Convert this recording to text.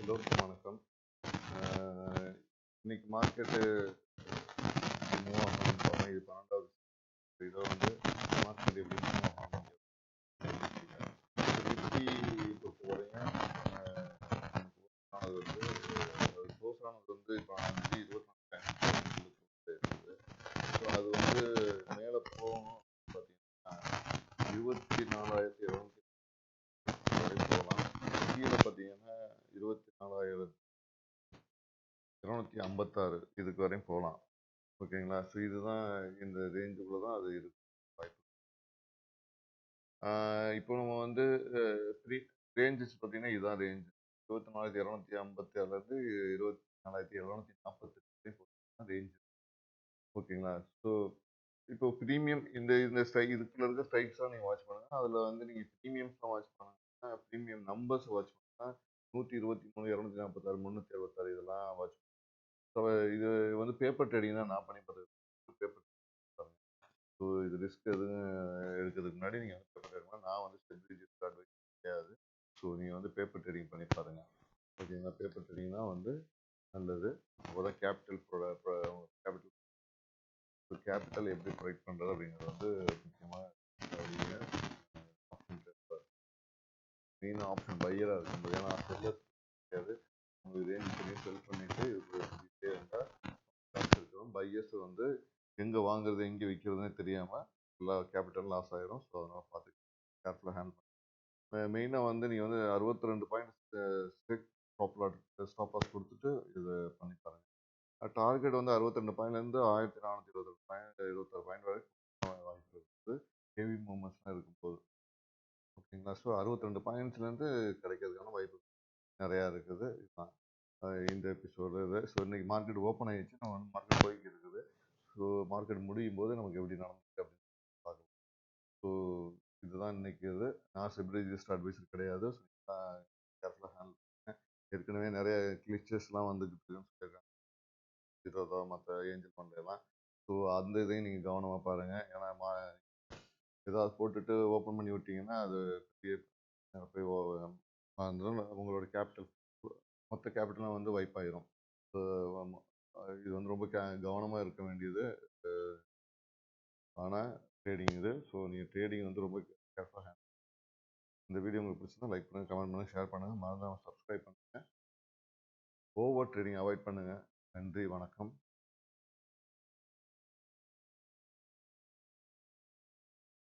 எல்லோருக்கும் வணக்கம். இன்னைக்கு மார்க்கெட்டு மூவ் ஆகணும்னு போகிறேன். இது 12வது. இதை வந்து மார்க்கெட் எப்படி மூவ் ஆக முடியும் நிஃப்டி பொறுத்த வரையும் அது வந்து க்ளோஸ் ஆனது வந்து இப்போ 5:24 இருக்குது. ஸோ அது வந்து மேலே போகணும் பார்த்தீங்கன்னா 24,700 வரை போகலாம். கீழே பார்த்தீங்கன்னா 24,256 இதுக்கு வரையும் போகலாம். ஓகேங்களா? ஸோ இதுதான் இந்த ரேஞ்சுக்குள்ள தான் அது இருக்கு வாய்ப்பு. இப்போ நம்ம வந்து ரேஞ்சஸ் பார்த்தீங்கன்னா இதுதான் ரேஞ்ச் 24,257லேருந்து 24,748 ரேஞ்ச். ஓகேங்களா? ஸோ இப்போ ப்ரீமியம் இந்த இந்த இதுக்குள்ள இருக்க ஸ்ட்ரைக்ஸ்லாம் நீங்கள் வாட்ச் பண்ணுங்க. அதில் வந்து நீங்கள் ப்ரீமியம்ஸ்லாம் வாட்ச் பண்ணுங்கன்னா ப்ரீமியம் நம்பர்ஸ் வாட்ச் பண்ணால் 123, 246, 366 இதெல்லாம் வாட்ச் பண்ணுங்க. ஸோ இது வந்து பேப்பர் ட்ரேடிங் தான் நான் பண்ணி பார்த்துருக்கேன். பேப்பர் பாருங்க. ஸோ இது ரிஸ்க் எதுவும் எடுக்கிறதுக்கு முன்னாடி நீங்கள் வந்து பேப்பர் ட்ரேடிங் நான் வந்து ஸ்டெபிலிட்டி அட்வைஸ் கிடையாது. ஸோ நீங்கள் வந்து பேப்பர் ட்ரேடிங் பண்ணி பாருங்கள். ஓகேங்களா? பேப்பர் ட்ரேடிங் தான் வந்து நல்லது. அப்போ தான் கேபிட்டல் எப்படி ப்ரொவைட் பண்ணுறது அப்படிங்கிறது வந்து முக்கியமாக மெயின் ஆப்ஷன் பையராக இருக்கும். ஏன்னா செல்லர் கிடையாது. உங்களுக்கு ரேஞ்ச் பண்ணி செல் பண்ணிட்டு இப்படியே இருந்தால் இருக்கிறோம். பையர்ஸ் வந்து எங்கே வாங்குறது எங்கே விற்கிறதுனே தெரியாமல் எல்லா கேபிட்டல் லாஸ் ஆயிரும். ஸோ அதனால் பார்த்து கேர்ஃபுல்லாக ஹேண்டில் மெயினாக வந்து நீங்கள் வந்து 62 பாயிண்ட் ஸ்டாப் லாஸ் கொடுத்துட்டு இது பண்ணி பாருங்க. டார்கெட் வந்து 62 பாயிண்ட்லேருந்து 1426 பாயிண்ட் வரைக்கும் வாய்ப்பு இருக்குது. ஹெவி மூவ்மெண்ட்ஸ்லாம் இருக்கும்போது. ஓகேங்களா? ஸோ 62 பாயிண்ட்ஸ்லேருந்து கிடைக்கிறதுக்கான வாய்ப்பு நிறையா இருக்குது. இதுதான் இந்த எபிசோடு இது. ஸோ இன்றைக்கி மார்க்கெட் ஓப்பன் ஆகிடுச்சு. நம்ம வந்து மார்க்கெட் போய்க்கு இருக்குது. ஸோ மார்க்கெட் முடியும் போது நமக்கு எப்படி நடந்துச்சு அப்படின்னு பார்க்கலாம். ஸோ இதுதான் இன்றைக்கி இது. நான் செபிலிட்டி அட்வைசர் கிடையாது. ஸோ கேர்ஃபுல்லாக ஹேண்டில் பண்ணேன். ஏற்கனவே நிறைய கிளிச்சஸ்லாம் வந்துக்கிட்டு இருக்குன்னு சொல்லியிருக்காங்க. மற்ற ஏஞ்சல் ஃபண்ட்லாம். ஸோ அந்த இதையும் நீங்கள் கவனமாக பாருங்கள். ஏன்னா ஏதாவது போட்டுட்டு ஓப்பன் பண்ணி விட்டிங்கன்னா அது போய் உங்களோட கேபிட்டல் மொத்த கேபிட்டலும் வந்து வைப் ஆயிரும். ஸோ இது வந்து ரொம்ப கவனமாக இருக்க வேண்டியது ஆனால் ட்ரேடிங் இது. ஸோ நீங்கள் ட்ரேடிங் வந்து ரொம்ப கேர்ஃபுல்லாக இந்த வீடியோ உங்களுக்கு பிடிச்சிருந்தா லைக் பண்ணுங்கள், கமெண்ட் பண்ணுங்கள், ஷேர் பண்ணுங்கள், மறந்துடாமல் சப்ஸ்கிரைப் பண்ணுங்கள். ஓவர் ட்ரேடிங் அவாய்ட் பண்ணுங்கள். நன்றி, வணக்கம்.